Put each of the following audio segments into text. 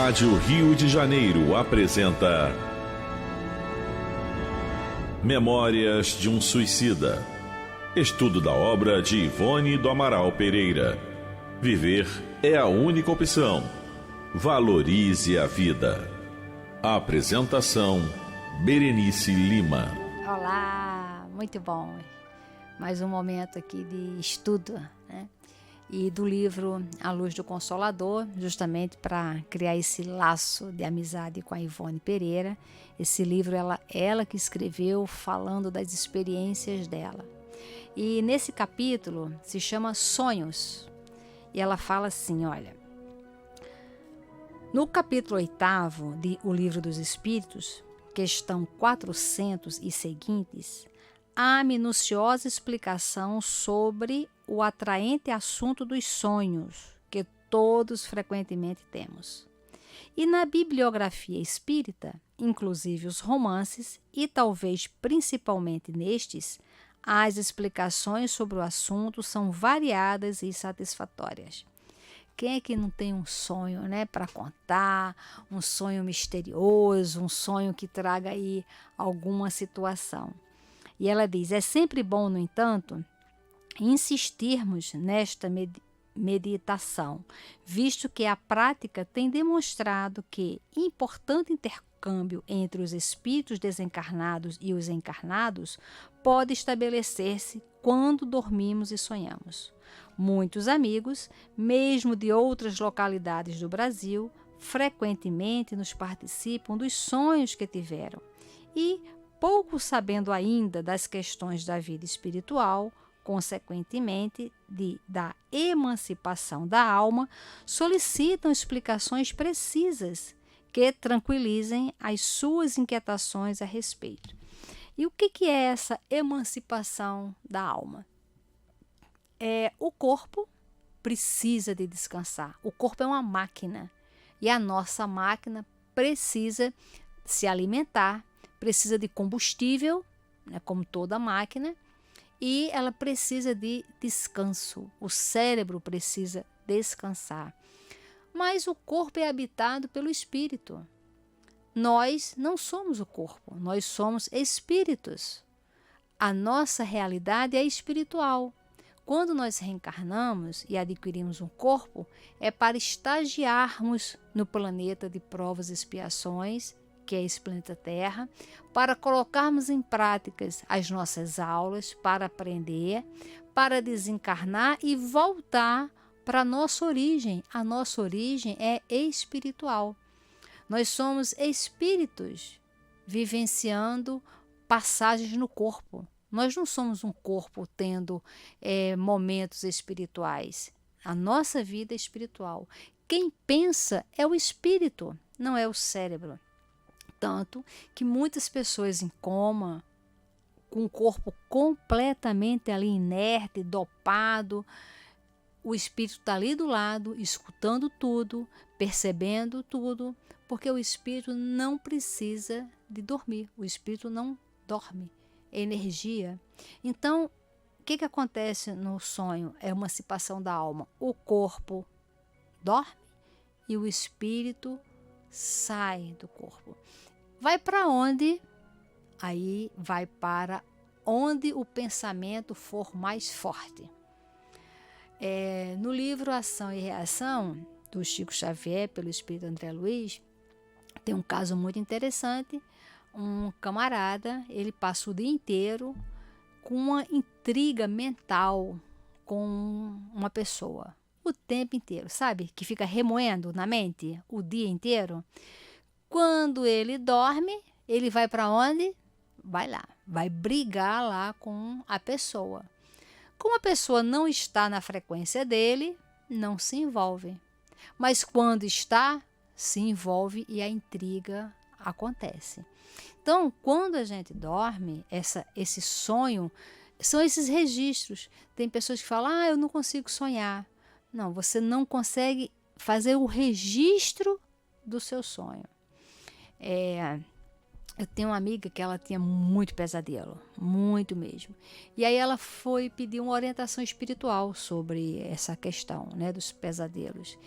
Rádio Rio de Janeiro apresenta Memórias de um Suicida. Estudo da obra de Ivone do Amaral Pereira. Viver é a única opção. Valorize a vida. Apresentação: Berenice Lima. Olá, muito bom. Mais um momento aqui de estudo, né? E do livro A Luz do Consolador, justamente para criar esse laço de amizade com a Ivone Pereira. Esse livro ela que escreveu falando das experiências dela. E nesse capítulo se chama Sonhos. E ela fala assim, olha: no capítulo 8º de O Livro dos Espíritos, questão 400 e seguintes, há minuciosa explicação sobre o atraente assunto dos sonhos que todos frequentemente temos. E na bibliografia espírita, inclusive os romances, e talvez principalmente nestes, as explicações sobre o assunto são variadas e satisfatórias. Quem é que não tem um sonho, né, para contar, um sonho misterioso, um sonho que traga aí alguma situação? E ela diz: é sempre bom, no entanto, insistirmos nesta meditação, visto que a prática tem demonstrado que importante intercâmbio entre os espíritos desencarnados e os encarnados pode estabelecer-se quando dormimos e sonhamos. Muitos amigos, mesmo de outras localidades do Brasil, frequentemente nos participam dos sonhos que tiveram e, pouco sabendo ainda das questões da vida espiritual, consequentemente da emancipação da alma, solicitam explicações precisas que tranquilizem as suas inquietações a respeito. E o que é essa emancipação da alma? O corpo precisa de descansar. O corpo é uma máquina e a nossa máquina precisa se alimentar, precisa de combustível, né, como toda máquina, e ela precisa de descanso. O cérebro precisa descansar. Mas o corpo é habitado pelo espírito. Nós não somos o corpo, nós somos espíritos. A nossa realidade é espiritual. Quando nós reencarnamos e adquirimos um corpo, é para estagiarmos no planeta de provas e expiações, que é esse planeta Terra, para colocarmos em práticas as nossas aulas, para aprender, para desencarnar e voltar para a nossa origem. A nossa origem é espiritual. Nós somos espíritos vivenciando passagens no corpo. Nós não somos um corpo tendo momentos espirituais. A nossa vida é espiritual. Quem pensa é o espírito, não é o cérebro. Tanto que muitas pessoas em coma, com o corpo completamente ali inerte, dopado, o espírito está ali do lado, escutando tudo, percebendo tudo, porque o espírito não precisa de dormir, o espírito não dorme, é energia. Então, o que acontece no sonho? É uma emancipação da alma. O corpo dorme e o espírito sai do corpo. Vai para onde? Aí vai para onde o pensamento for mais forte. No livro Ação e Reação, do Chico Xavier, pelo espírito André Luiz, tem um caso muito interessante. Um camarada, ele passa o dia inteiro com uma intriga mental com uma pessoa. O tempo inteiro, sabe? Que fica remoendo na mente o dia inteiro. Quando ele dorme, ele vai para onde? Vai lá, vai brigar lá com a pessoa. Como a pessoa não está na frequência dele, não se envolve. Mas quando está, se envolve e a intriga acontece. Então, quando a gente dorme, esse sonho, são esses registros. Tem pessoas que falam: eu não consigo sonhar. Não, você não consegue fazer o registro do seu sonho. Eu tenho uma amiga que ela tinha muito pesadelo, muito mesmo. E aí ela foi pedir uma orientação espiritual sobre essa questão, né, dos pesadelos.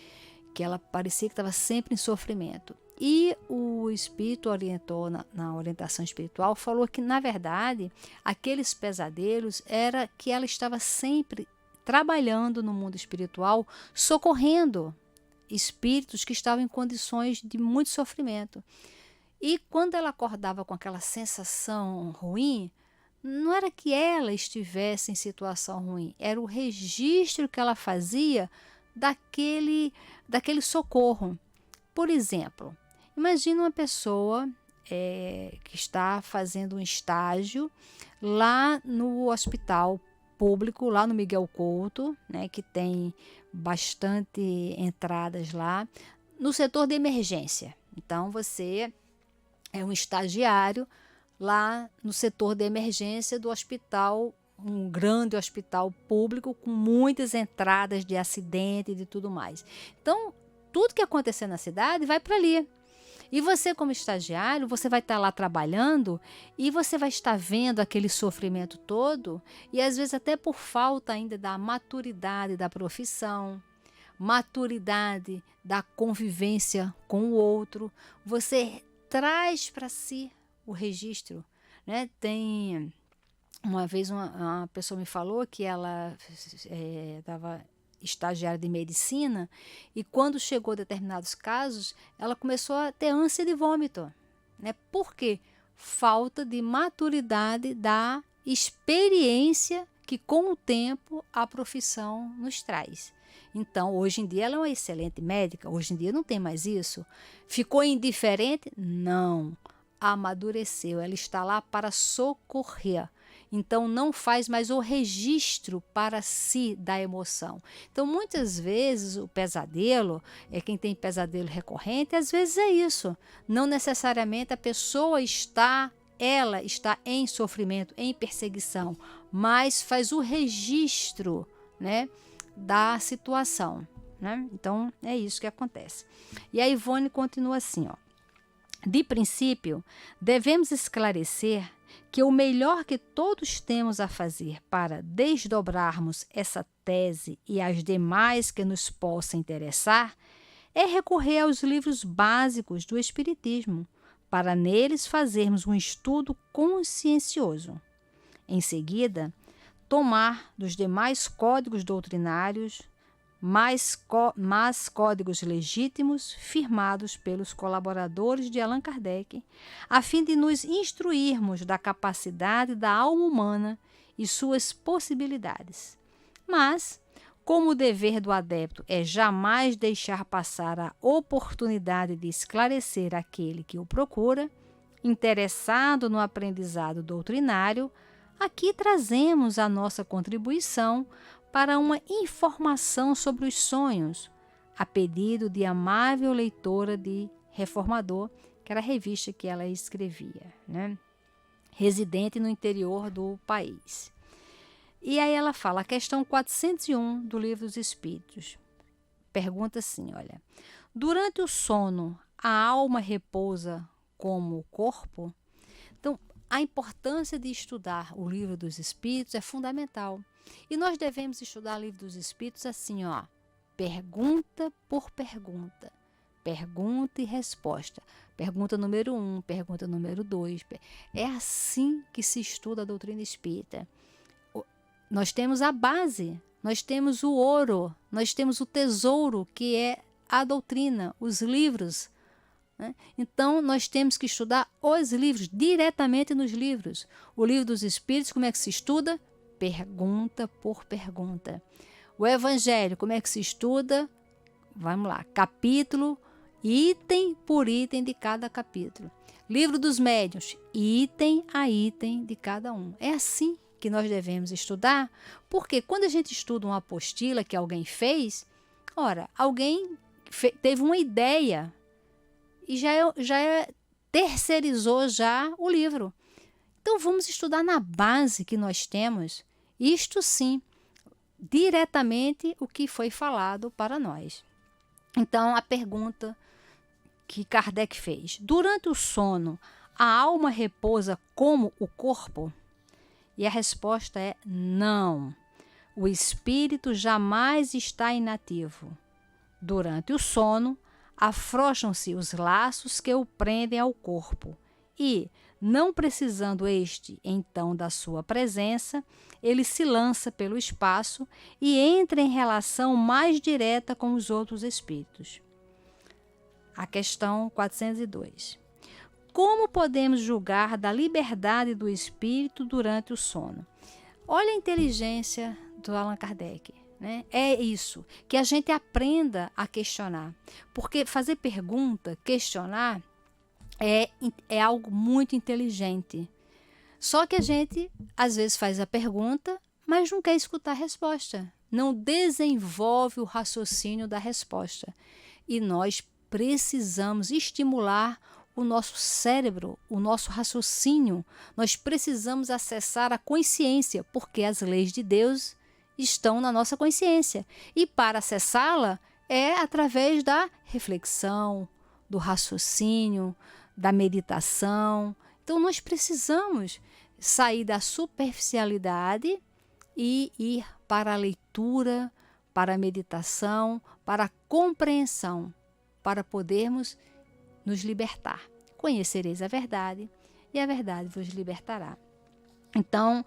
que ela parecia que estava sempre em sofrimento. E o espírito orientou, na orientação espiritual, falou que, na verdade, aqueles pesadelos era que ela estava sempre trabalhando no mundo espiritual, socorrendo espíritos que estavam em condições de muito sofrimento. E quando ela acordava com aquela sensação ruim, não era que ela estivesse em situação ruim, era o registro que ela fazia daquele socorro. Por exemplo, imagina uma pessoa que está fazendo um estágio lá no hospital público, lá no Miguel Couto, né, que tem bastante entradas lá, no setor de emergência. Então, você é um estagiário lá no setor de emergência do hospital, um grande hospital público com muitas entradas de acidente e de tudo mais. Então, tudo que acontecer na cidade vai para ali. E você, como estagiário, você vai estar lá trabalhando e você vai estar vendo aquele sofrimento todo e às vezes até por falta ainda da maturidade da profissão, maturidade da convivência com o outro, você traz para si o registro, né? Tem uma vez uma pessoa me falou que ela estava estagiária de medicina e quando chegou a determinados casos, ela começou a ter ânsia de vômito, né? Por quê? Falta de maturidade da experiência que com o tempo a profissão nos traz. Então, hoje em dia ela é uma excelente médica, hoje em dia não tem mais isso. Ficou indiferente? Não. Amadureceu, ela está lá para socorrer. Então, não faz mais o registro para si da emoção. Então, muitas vezes, o pesadelo, quem tem pesadelo recorrente, às vezes é isso. Não necessariamente a pessoa ela está em sofrimento, em perseguição, mas faz o registro, né, da situação, né? Então, é isso que acontece. E a Ivone continua assim, ó. De princípio, devemos esclarecer que o melhor que todos temos a fazer para desdobrarmos essa tese e as demais que nos possam interessar é recorrer aos livros básicos do Espiritismo, para neles fazermos um estudo consciencioso. Em seguida, tomar dos demais códigos doutrinários mais códigos legítimos firmados pelos colaboradores de Allan Kardec, a fim de nos instruirmos da capacidade da alma humana e suas possibilidades. Mas, como o dever do adepto é jamais deixar passar a oportunidade de esclarecer aquele que o procura, interessado no aprendizado doutrinário, aqui trazemos a nossa contribuição para uma informação sobre os sonhos, a pedido de amável leitora de Reformador, que era a revista que ela escrevia, né? Residente no interior do país. E aí ela fala, a questão 401 do Livro dos Espíritos. Pergunta assim, olha, durante o sono, a alma repousa como o corpo? Então, a importância de estudar o Livro dos Espíritos é fundamental. E nós devemos estudar o Livro dos Espíritos assim, ó, pergunta por pergunta, pergunta e resposta. Pergunta número 1, pergunta número 2. É assim que se estuda a doutrina espírita. Nós temos a base, nós temos o ouro, nós temos o tesouro, que é a doutrina, os livros, né? Então, nós temos que estudar os livros, diretamente nos livros. O Livro dos Espíritos, como é que se estuda? Pergunta por pergunta. O Evangelho, como é que se estuda? Vamos lá, capítulo, item por item de cada capítulo. Livro dos Médiuns, item a item de cada um. É assim que nós devemos estudar, porque quando a gente estuda uma apostila que alguém fez, ora, alguém teve uma ideia e já terceirizou já o livro. Então, vamos estudar na base que nós temos, isto sim, diretamente o que foi falado para nós. Então, a pergunta que Kardec fez, durante o sono, a alma repousa como o corpo? E a resposta é não. O espírito jamais está inativo. Durante o sono, afrouxam-se os laços que o prendem ao corpo e, não precisando este, então, da sua presença, ele se lança pelo espaço e entra em relação mais direta com os outros espíritos. A questão 402. Como podemos julgar da liberdade do espírito durante o sono? Olha a inteligência do Allan Kardec, né? É isso, que a gente aprenda a questionar. Porque fazer pergunta, questionar, é algo muito inteligente. Só que a gente, às vezes, faz a pergunta, mas não quer escutar a resposta. Não desenvolve o raciocínio da resposta. E nós precisamos estimular o nosso cérebro, o nosso raciocínio. Nós precisamos acessar a consciência, porque as leis de Deus estão na nossa consciência. E para acessá-la é através da reflexão, do raciocínio, da meditação. Então nós precisamos sair da superficialidade e ir para a leitura, para a meditação, para a compreensão, para podermos nos libertar. Conhecereis a verdade e a verdade vos libertará. Então,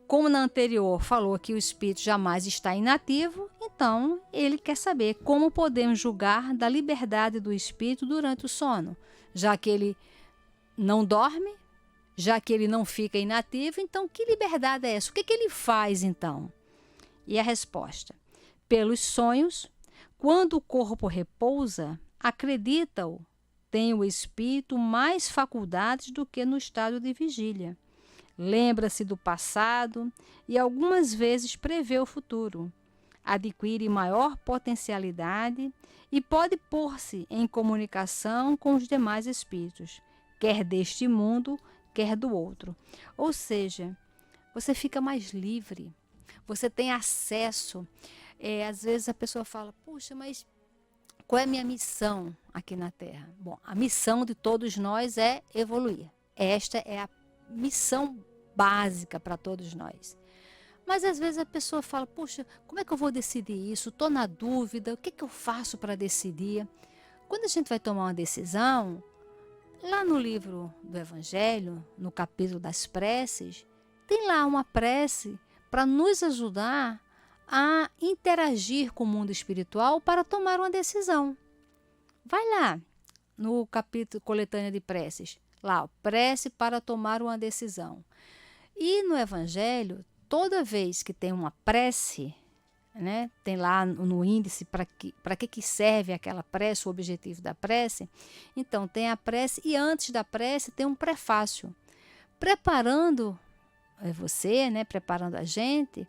como na anterior falou que o espírito jamais está inativo, então ele quer saber como podemos julgar da liberdade do espírito durante o sono, já que ele não dorme, já que ele não fica inativo, então que liberdade é essa? O que ele faz então? E a resposta: pelos sonhos, quando o corpo repousa, acredita-o, tem o espírito mais faculdades do que no estado de vigília. Lembra-se do passado e algumas vezes prevê o futuro. Adquire maior potencialidade e pode pôr-se em comunicação com os demais espíritos, quer deste mundo, quer do outro. Ou seja, você fica mais livre, você tem acesso. Às vezes a pessoa fala, puxa, mas qual é a minha missão aqui na Terra? Bom, a missão de todos nós é evoluir. Esta é a missão básica para todos nós. Mas às vezes a pessoa fala, puxa, como é que eu vou decidir isso? Estou na dúvida, o que eu faço para decidir? Quando a gente vai tomar uma decisão, lá no livro do Evangelho, no capítulo das preces, tem lá uma prece para nos ajudar a interagir com o mundo espiritual para tomar uma decisão. Vai lá no capítulo Coletânea de Preces, lá, ó, prece para tomar uma decisão. E no Evangelho, toda vez que tem uma prece, né, tem lá no índice para que serve aquela prece, o objetivo da prece. Então tem a prece e antes da prece tem um prefácio, preparando você, né, preparando a gente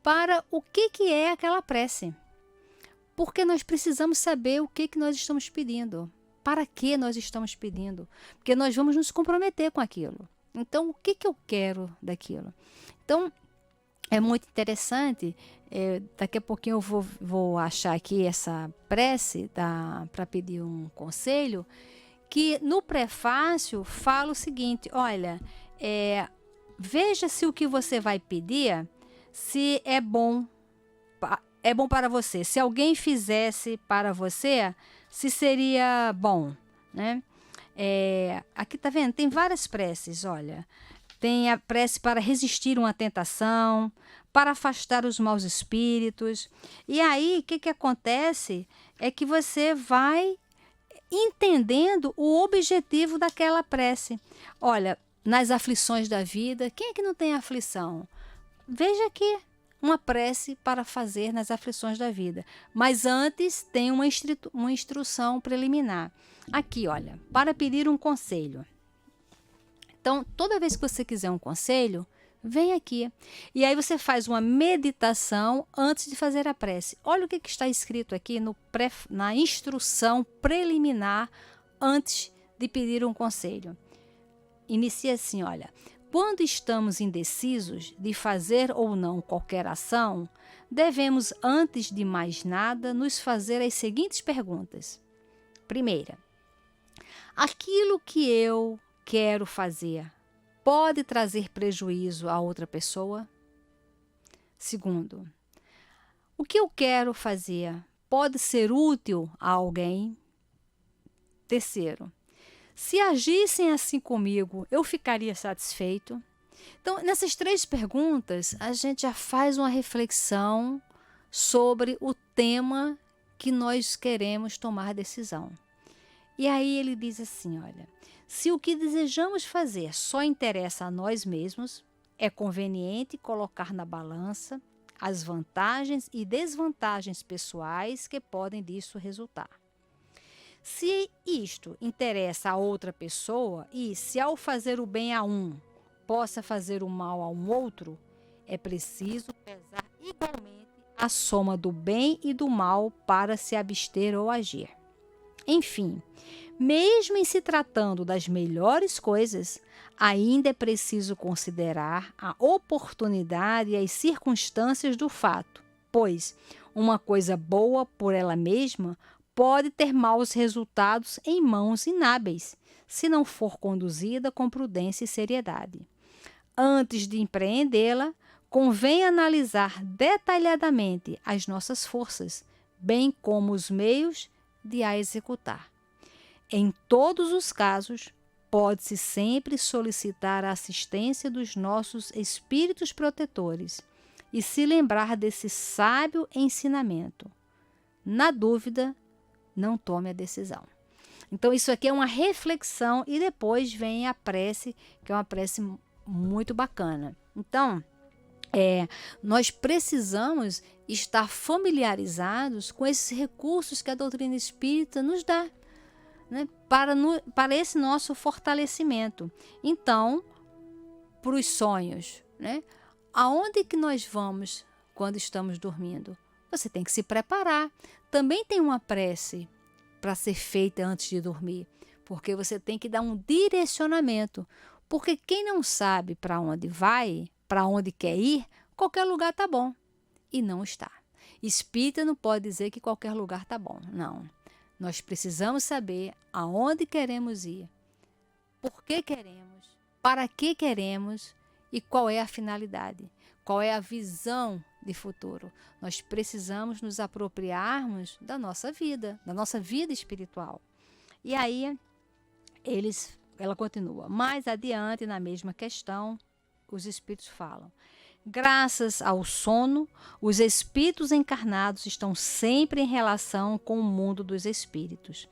para o que é aquela prece. Porque nós precisamos saber o que nós estamos pedindo, para que nós estamos pedindo, porque nós vamos nos comprometer com aquilo. Então, o que eu quero daquilo? Então, é muito interessante, daqui a pouquinho eu vou achar aqui essa prece para pedir um conselho, que no prefácio fala o seguinte, olha, veja se o que você vai pedir, se é bom para você. Se alguém fizesse para você, se seria bom, né? Aqui tá vendo? Tem várias preces, olha. Tem a prece para resistir uma tentação, para afastar os maus espíritos. E aí, o que acontece é que você vai entendendo o objetivo daquela prece. Olha, nas aflições da vida, quem é que não tem aflição? Veja aqui uma prece para fazer nas aflições da vida. Mas antes tem uma instrução preliminar. Aqui, olha, para pedir um conselho. Então, toda vez que você quiser um conselho, vem aqui. E aí você faz uma meditação antes de fazer a prece. Olha o que está escrito aqui na instrução preliminar antes de pedir um conselho. Inicia assim, olha. Quando estamos indecisos de fazer ou não qualquer ação, devemos, antes de mais nada, nos fazer as seguintes perguntas. Primeira, aquilo que eu quero fazer pode trazer prejuízo a outra pessoa? Segundo, o que eu quero fazer pode ser útil a alguém? Terceiro, se agissem assim comigo, eu ficaria satisfeito? Então, nessas 3 perguntas, a gente já faz uma reflexão sobre o tema que nós queremos tomar decisão. E aí ele diz assim, olha, se o que desejamos fazer só interessa a nós mesmos, é conveniente colocar na balança as vantagens e desvantagens pessoais que podem disso resultar. Se isto interessa a outra pessoa e se ao fazer o bem a um, possa fazer o mal a um outro, é preciso pesar igualmente a soma do bem e do mal para se abster ou agir. Enfim, mesmo em se tratando das melhores coisas, ainda é preciso considerar a oportunidade e as circunstâncias do fato, pois uma coisa boa por ela mesma pode ter maus resultados em mãos inábeis, se não for conduzida com prudência e seriedade. Antes de empreendê-la, convém analisar detalhadamente as nossas forças, bem como os meios de a executar. Em todos os casos, pode-se sempre solicitar a assistência dos nossos espíritos protetores e se lembrar desse sábio ensinamento. Na dúvida, não tome a decisão. Então, isso aqui é uma reflexão e depois vem a prece, que é uma prece muito bacana. Então, nós precisamos estar familiarizados com esses recursos que a doutrina espírita nos dá, né, para esse nosso fortalecimento. Então, para os sonhos, né, aonde que nós vamos quando estamos dormindo? Você tem que se preparar. Também tem uma prece para ser feita antes de dormir, porque você tem que dar um direcionamento. Porque quem não sabe para onde vai, para onde quer ir, qualquer lugar tá bom. E não está. Espírita não pode dizer que qualquer lugar tá bom. Não. Nós precisamos saber aonde queremos ir, por que queremos, para que queremos e qual é a finalidade, qual é a visão de futuro. Nós precisamos nos apropriarmos da nossa vida espiritual. E aí, ela continua. Mais adiante, na mesma questão, os espíritos falam. Graças ao sono, os espíritos encarnados estão sempre em relação com o mundo dos espíritos.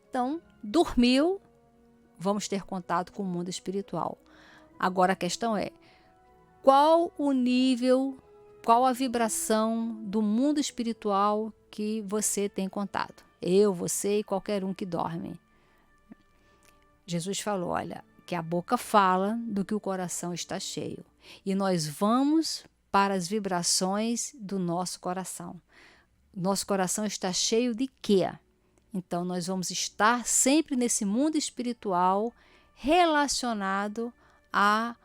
Então, dormiu, vamos ter contato com o mundo espiritual. Agora a questão é, qual o nível, qual a vibração do mundo espiritual que você tem contato? Eu, você e qualquer um que dorme. Jesus falou, olha, que a boca fala do que o coração está cheio. E nós vamos para as vibrações do nosso coração. Nosso coração está cheio de quê? Então, nós vamos estar sempre nesse mundo espiritual relacionado à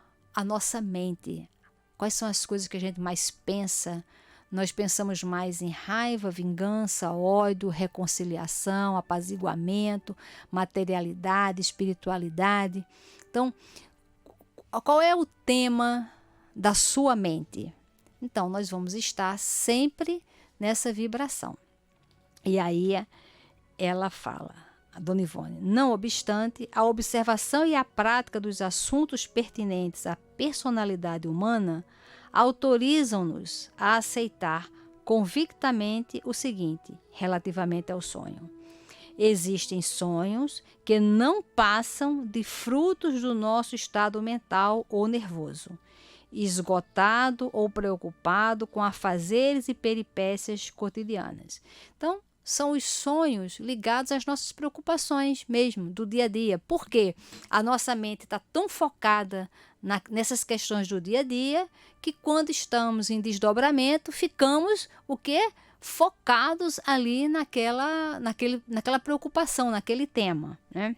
nossa mente. Quais são as coisas que a gente mais pensa? Nós pensamos mais em raiva, vingança, ódio, reconciliação, apaziguamento, materialidade, espiritualidade. Então, qual é o tema da sua mente? Então, nós vamos estar sempre nessa vibração. E aí ela fala, a Dona Ivone, não obstante, a observação e a prática dos assuntos pertinentes à personalidade humana autorizam-nos a aceitar convictamente o seguinte, relativamente ao sonho. Existem sonhos que não passam de frutos do nosso estado mental ou nervoso, esgotado ou preocupado com afazeres e peripécias cotidianas. Então, são os sonhos ligados às nossas preocupações mesmo, do dia a dia. Por quê? A nossa mente está tão focada nessas questões do dia a dia, que quando estamos em desdobramento, ficamos o quê? Focados ali naquela preocupação, naquele tema, né?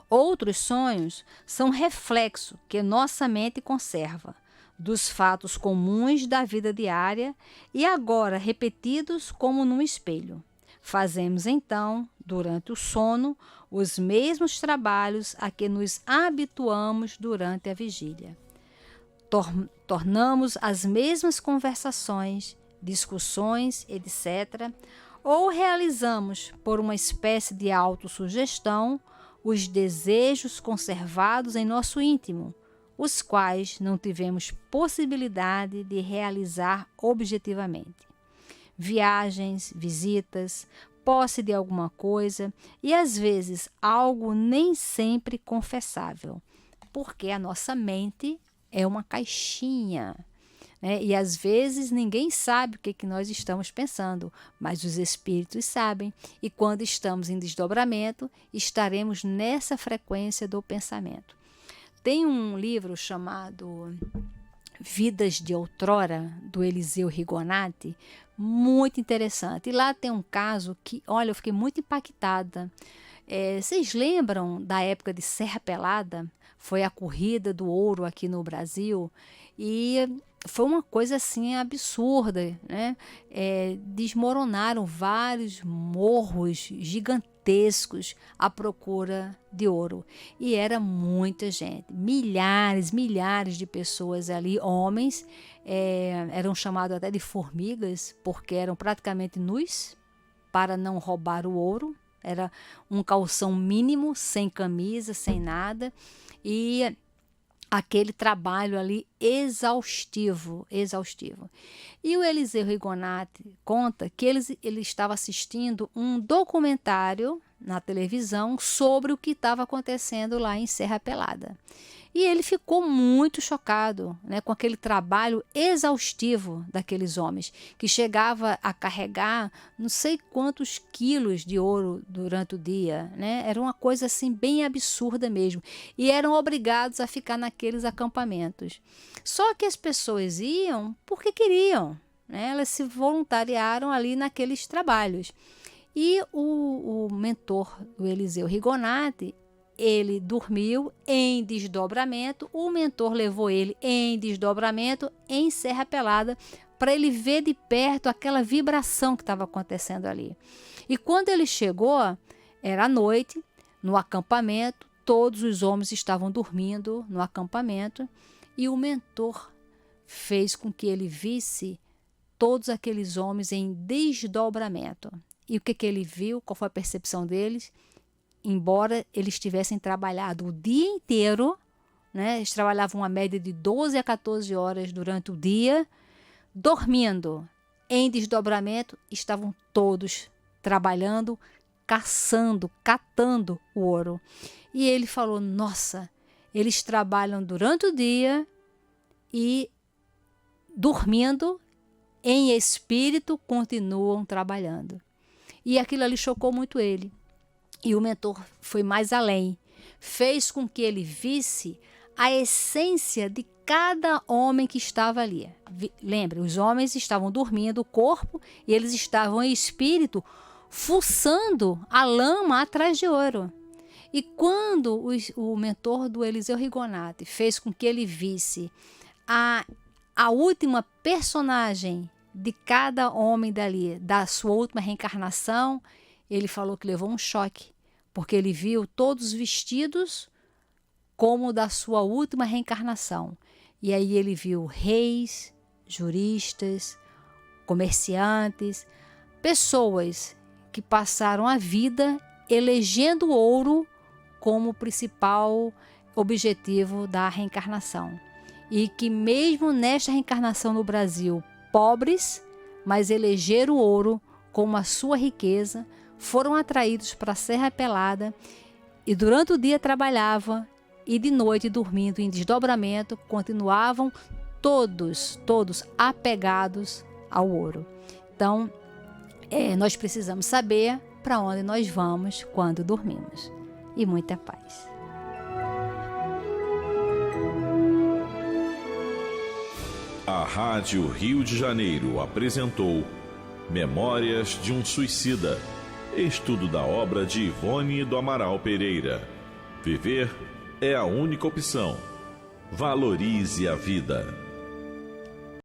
Outros sonhos são reflexo que nossa mente conserva dos fatos comuns da vida diária e agora repetidos como num espelho. Fazemos então, durante o sono, os mesmos trabalhos a que nos habituamos durante a vigília. Tornamos as mesmas conversações, discussões, etc., ou realizamos, por uma espécie de autossugestão, os desejos conservados em nosso íntimo, os quais não tivemos possibilidade de realizar objetivamente. Viagens, visitas, posse de alguma coisa e, às vezes, algo nem sempre confessável, porque a nossa mente é uma caixinha, né? E, às vezes, ninguém sabe o que nós estamos pensando, mas os espíritos sabem, e quando estamos em desdobramento, estaremos nessa frequência do pensamento. Tem um livro chamado Vidas de Outrora, do Eliseu Rigonati, muito interessante. E lá tem um caso que, olha, eu fiquei muito impactada. Vocês lembram da época de Serra Pelada? Foi a corrida do ouro aqui no Brasil e foi uma coisa assim absurda, né? Desmoronaram vários morros gigantescos à procura de ouro. E era muita gente, milhares de pessoas ali, homens, eram chamados até de formigas, porque eram praticamente nus para não roubar o ouro. Era um calção mínimo, sem camisa, sem nada. E aquele trabalho ali exaustivo. E o Eliseu Rigonati conta que ele estava assistindo um documentário na televisão sobre o que estava acontecendo lá em Serra Pelada. E ele ficou muito chocado, né, com aquele trabalho exaustivo daqueles homens, que chegava a carregar não sei quantos quilos de ouro durante o dia, né? Era uma coisa assim bem absurda mesmo. E eram obrigados a ficar naqueles acampamentos. Só que as pessoas iam porque queriam, né? Elas se voluntariaram ali naqueles trabalhos. E o mentor do Eliseu Rigonati, ele dormiu em desdobramento, o mentor levou ele em desdobramento em Serra Pelada para ele ver de perto aquela vibração que estava acontecendo ali. E quando ele chegou, era noite, no acampamento, todos os homens estavam dormindo no acampamento e o mentor fez com que ele visse todos aqueles homens em desdobramento. E o que ele viu? Qual foi a percepção deles? Embora eles tivessem trabalhado o dia inteiro, né? Eles trabalhavam uma média de 12 a 14 horas durante o dia, dormindo em desdobramento, estavam todos trabalhando, caçando, catando o ouro. E ele falou, nossa, eles trabalham durante o dia e dormindo, em espírito, continuam trabalhando. E aquilo ali chocou muito ele. E o mentor foi mais além, fez com que ele visse a essência de cada homem que estava ali. Lembre, os homens estavam dormindo o corpo e eles estavam em espírito fuçando a lama atrás de ouro. E quando o mentor do Eliseu Rigonati fez com que ele visse a última personagem de cada homem dali, da sua última reencarnação, ele falou que levou um choque, porque ele viu todos vestidos como da sua última reencarnação. E aí ele viu reis, juristas, comerciantes, pessoas que passaram a vida elegendo o ouro como principal objetivo da reencarnação. E que mesmo nesta reencarnação no Brasil, pobres, mas elegeram o ouro como a sua riqueza, foram atraídos para a Serra Pelada e durante o dia trabalhavam e de noite, dormindo em desdobramento, continuavam todos apegados ao ouro. Então, nós precisamos saber para onde nós vamos quando dormimos. E muita paz. A Rádio Rio de Janeiro apresentou Memórias de um Suicida, estudo da obra de Ivone do Amaral Pereira. Viver é a única opção. Valorize a vida.